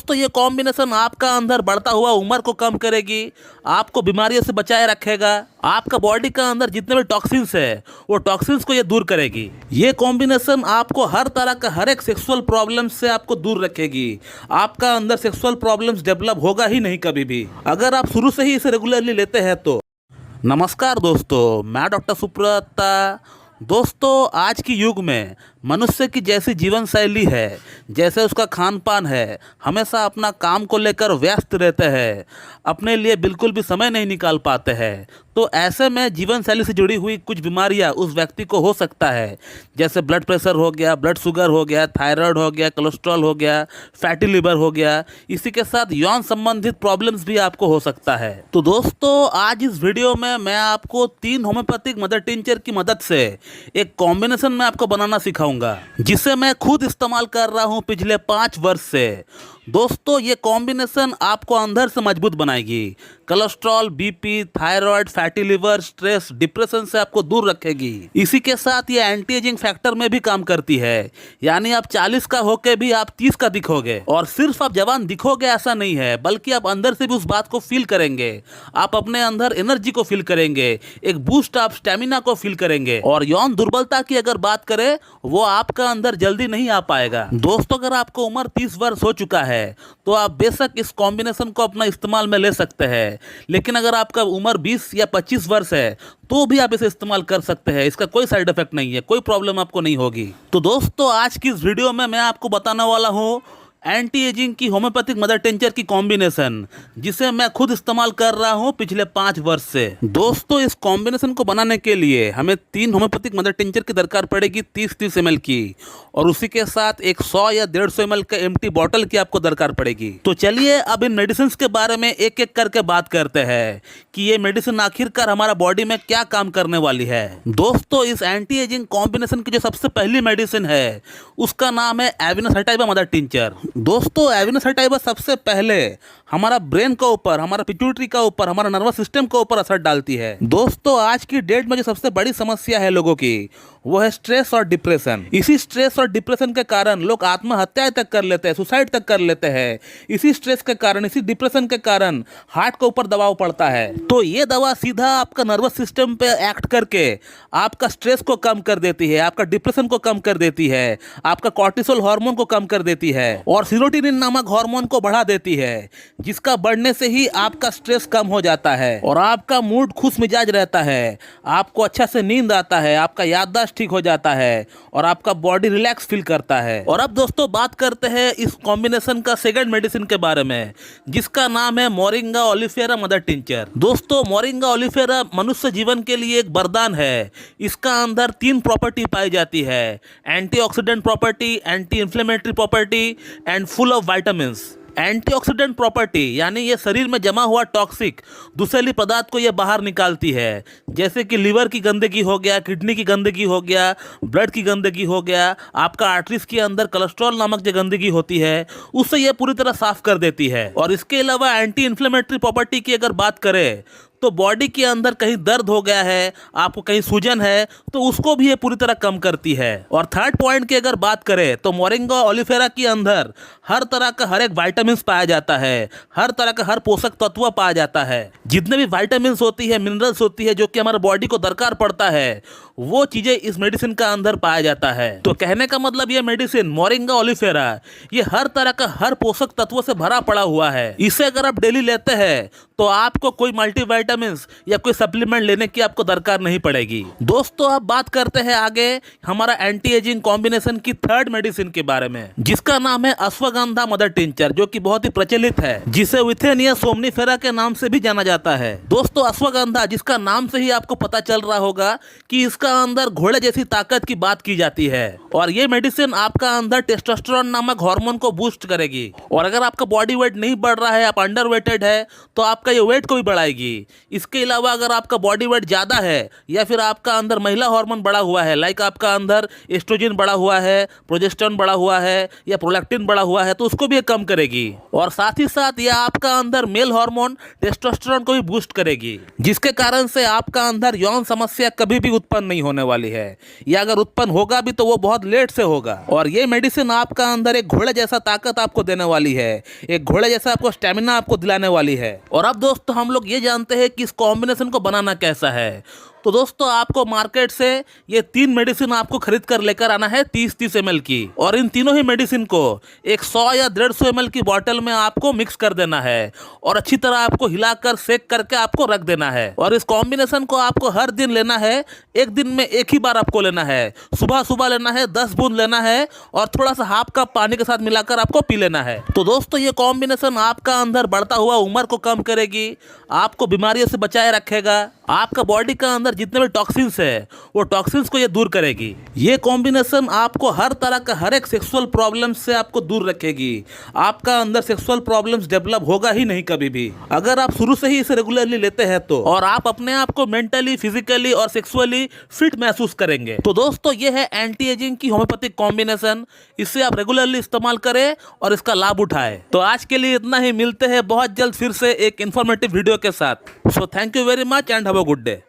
दोस्तों ये कॉम्बिनेशन आपका अंदर बढ़ता हुआ उम्र को कम करेगी, आपको बीमारियों से बचाए रखेगा, आपका बॉडी का अंदर जितने भी टॉक्सिन्स है वो टॉक्सिन्स को ये दूर करेगी। ये कॉम्बिनेशन आपको हर तरह का हर एक सेक्सुअल प्रॉब्लम से आपको दूर रखेगी। आपका अंदर सेक्सुअल प्रॉब्लम्स डेवलप होगा ही नहीं कभी भी, अगर आप शुरू से ही इसे रेगुलरली लेते हैं तो। नमस्कार दोस्तों, मैं डॉक्टर सुब्रता। दोस्तों आज की युग में मनुष्य की जैसी जीवन शैली है, जैसे उसका खान पान है, हमेशा अपना काम को लेकर व्यस्त रहते हैं, अपने लिए बिल्कुल भी समय नहीं निकाल पाते हैं। तो ऐसे में जीवन शैली से जुड़ी हुई कुछ बीमारियां उस व्यक्ति को हो सकता है, जैसे ब्लड प्रेशर हो गया, ब्लड शुगर हो गया, थायराइड हो गया, कोलेस्ट्रॉल हो गया, फैटी लिवर हो गया। इसी के साथ यौन संबंधित प्रॉब्लम्स भी आपको हो सकता है। तो दोस्तों आज इस वीडियो में मैं आपको 3 होम्योपैथिक मदर टिंचर की मदद से एक कॉम्बिनेशन में आपको बनाना सिखाऊंगा, जिसे मैं खुद इस्तेमाल कर रहा हूं पिछले 5 वर्ष से। दोस्तों ये कॉम्बिनेशन आपको अंदर से मजबूत बनाएगी, cholesterol, BP, thyroid, fatty liver, stress, depression से आपको दूर रखेगी। इसी के साथ ये एंटी एजिंग फैक्टर में भी काम करती है, यानी आप 40 का होके भी आप 30 का दिखोगे। और सिर्फ आप जवान दिखोगे ऐसा नहीं है, बल्कि आप अंदर से भी उस बात को फील करेंगे। आप अपने अंदर एनर्जी को फील करेंगे, एक बूस्ट आप स्टेमिना को फील करेंगे। और यौन दुर्बलता की अगर बात करें, वो आपका अंदर जल्दी नहीं आ पाएगा। दोस्तों अगर आपको उम्र 30 वर्ष हो चुका है तो आप बेशक इस कॉम्बिनेशन को अपना इस्तेमाल में ले सकते हैं, लेकिन अगर आपका उम्र 20 या 25 वर्ष है तो भी आप इसे इस्तेमाल कर सकते हैं। इसका कोई साइड इफेक्ट नहीं है, कोई प्रॉब्लम आपको नहीं होगी। तो दोस्तों आज की इस वीडियो में मैं आपको बताने वाला हूँ एंटी एजिंग की होम्योपैथिक मदर टिंचर की कॉम्बिनेशन, जिसे मैं खुद इस्तेमाल कर रहा हूं पिछले 5 वर्ष से। दोस्तों इस कॉम्बिनेशन को बनाने के लिए हमें 3 होम्योपैथिक मदर टिंचर की दरकार पड़ेगी 30-30 ml की, और उसी के साथ एक 100 या 150 ml का एम्प्टी बॉटल की आपको दरकार पड़ेगी। तो चलिए अब इन मेडिसिन के बारे में एक एक करके बात करते हैं कि ये मेडिसिन आखिरकार हमारा बॉडी में क्या काम करने वाली है। दोस्तों इस एंटी एजिंग कॉम्बिनेशन की जो सबसे पहली मेडिसिन है उसका नाम है एविना सैटाइवा मदर टिंचर। दोस्तों एविना सैटाइवा सबसे पहले हमारा ब्रेन के ऊपर, हमारा पिट्यूटरी का ऊपर, हमारा नर्वस सिस्टम के ऊपर असर डालती है। दोस्तों आज की डेट में जो सबसे बड़ी समस्या है लोगों की, वो है स्ट्रेस और डिप्रेशन। इसी स्ट्रेस और डिप्रेशन के कारण लोग आत्महत्या तक कर लेते हैं, सुसाइड तक कर लेते हैं। इसी स्ट्रेस के कारण, इसी डिप्रेशन के कारण हार्ट के ऊपर दबाव पड़ता है। तो ये दवा सीधा आपका नर्वस सिस्टम पे एक्ट करके आपका स्ट्रेस को कम कर देती है, आपका डिप्रेशन को कम कर देती है, आपका कॉर्टिसोल हार्मोन को कम कर देती है और सेरोटोनिन नामक हार्मोन को बढ़ा देती है, जिसका बढ़ने से ही आपका स्ट्रेस कम हो जाता है और आपका मूड खुश मिजाज रहता है, आपको अच्छा से नींद आता है, आपका याददाश्त ठीक हो जाता है और आपका बॉडी रिलैक्स फील करता है। और अब दोस्तों बात करते हैं इस कॉम्बिनेशन का सेकंड मेडिसिन के बारे में, जिसका नाम है मोरिंगा ओलिफेरा मदर टिंचर। दोस्तों मोरिंगा ओलिफेरा मनुष्य जीवन के लिए एक वरदान है। इसका अंदर 3 प्रॉपर्टी पाई जाती है, antioxidant property, anti inflammatory property and full of vitamins. Antioxidant property यानी ये शरीर में जमा हुआ टॉक्सिक दुशीले पदार्थ को ये बाहर निकालती है, जैसे कि लीवर की गंदगी हो गया, किडनी की गंदगी हो गया, ब्लड की गंदगी हो गया, आपका आर्टरीज के अंदर कोलेस्ट्रॉल नामक जो गंदगी होती है उससे ये पूरी तरह साफ कर देती है। और इसके अलावा एंटी इन्फ्लेमेटरी प्रॉपर्टी की अगर बात करें तो बॉडी के अंदर कहीं दर्द हो गया है, आपको कहीं सूजन है, तो उसको भी ये पूरी तरह कम करती है। और थर्ड पॉइंट की अगर बात करें तो मोरिंगा ओलिफेरा के अंदर हर तरह का हर एक विटामिन्स पाया जाता है, हर तरह का हर पोषक तत्व पाया जाता है। जितने भी विटामिन्स होती है, मिनरल्स होती है जो कि हमारे बॉडी को दरकार पड़ता है, वो चीजें इस मेडिसिन का अंदर पाया जाता है। तो कहने का मतलब ये मेडिसिन मोरिंगा ओलिफेरा ये हर तरह का हर पोषक तत्व से भरा पड़ा हुआ है। इसे अगर आप डेली लेते हैं तो आपको कोई मल्टीविटामिन्स या कोई सप्लीमेंट लेने की आपको दरकार नहीं पड़ेगी। दोस्तों अब बात करते हैं आगे हमारा एंटी एजिंग कॉम्बिनेशन की थर्ड मेडिसिन के बारे में, जिसका नाम है अश्वगंधा मदर टिंचर, जो कि बहुत ही प्रचलित है, जिसे विथेनिया सोमनीफेरा के नाम से भी जाना जाता है। दोस्तों अश्वगंधा, जिसका नाम से ही आपको पता चल रहा होगा कि इसका अंदर घोड़े जैसी ताकत की बात की जाती है, और ये मेडिसिन आपका अंदर टेस्टोस्टेरोन नामक हार्मोन को बूस्ट करेगी। और अगर आपका बॉडी वेट नहीं बढ़ रहा है, आप अंडर वेटेड है, तो आपका ये वेट को भी बढ़ाएगी। इसके अलावा अगर आपका बॉडी वेट ज्यादा है या फिर आपका अंदर महिला हार्मोन बढ़ा हुआ है, लाइक आपका अंदर एस्ट्रोजन बढ़ा हुआ है, प्रोजेस्टेरोन बढ़ा हुआ है या प्रोलैक्टिन बढ़ा हुआ है, तो उसको भी कम करेगी। और साथ ही साथ यह आपका अंदर मेल हार्मोन टेस्टोस्टेरोन को भी बूस्ट करेगी, जिसके कारण से आपका अंदर यौन समस्या कभी भी उत्पन्न नहीं नहीं होने वाली है, या अगर उत्पन्न होगा भी तो वो बहुत लेट से होगा। और ये मेडिसिन आपका अंदर एक घोड़े जैसा ताकत आपको देने वाली है, एक घोड़े जैसा आपको स्टेमिना आपको दिलाने वाली है। और अब दोस्तों हम लोग ये जानते हैं कि इस कॉम्बिनेशन को बनाना कैसा है। तो दोस्तों आपको मार्केट से ये 3 मेडिसिन आपको खरीद कर लेकर आना है 30-30 ml की, और इन तीनों ही मेडिसिन को एक 100 या 150 ml की बोतल में आपको मिक्स कर देना है और अच्छी तरह आपको हिलाकर सेक करके आपको रख देना है। और इस कॉम्बिनेशन को आपको हर दिन लेना है, एक दिन में एक ही बार आपको लेना है। सुबह सुबह लेना है, 10 बूंद लेना है और थोड़ा सा हाफ कप पानी के साथ मिलाकर आपको पी लेना है। तो दोस्तों ये कॉम्बिनेशन आपका अंदर बढ़ता हुआ उम्र को कम करेगी, आपको बीमारियों से बचाए रखेगा, आपका बॉडी का अंदर जितने भी टॉक्सिन्स है वो टॉक्सिन्स को ये दूर करेगी। ये कॉम्बिनेशन आपको हर तरह का हर एक सेक्सुअल प्रॉब्लम से आपको दूर रखेगी। आपका अंदर सेक्सुअल प्रॉब्लम्स डेवलप होगा ही नहीं कभी भी, अगर आप शुरू से ही इसे रेगुलरली लेते हैं तो। और आप अपने आप को मेंटली, फिजिकली और सेक्सुअली फिट महसूस करेंगे। तो दोस्तों ये है एंटी एजिंग की होम्योपैथिक कॉम्बिनेशन, इसे आप रेगुलरली इस्तेमाल करें और इसका लाभ उठाएं। तो आज के लिए इतना ही, मिलते हैं बहुत जल्द फिर से एक इंफॉर्मेटिव वीडियो के साथ। So thank you very much and have a good day.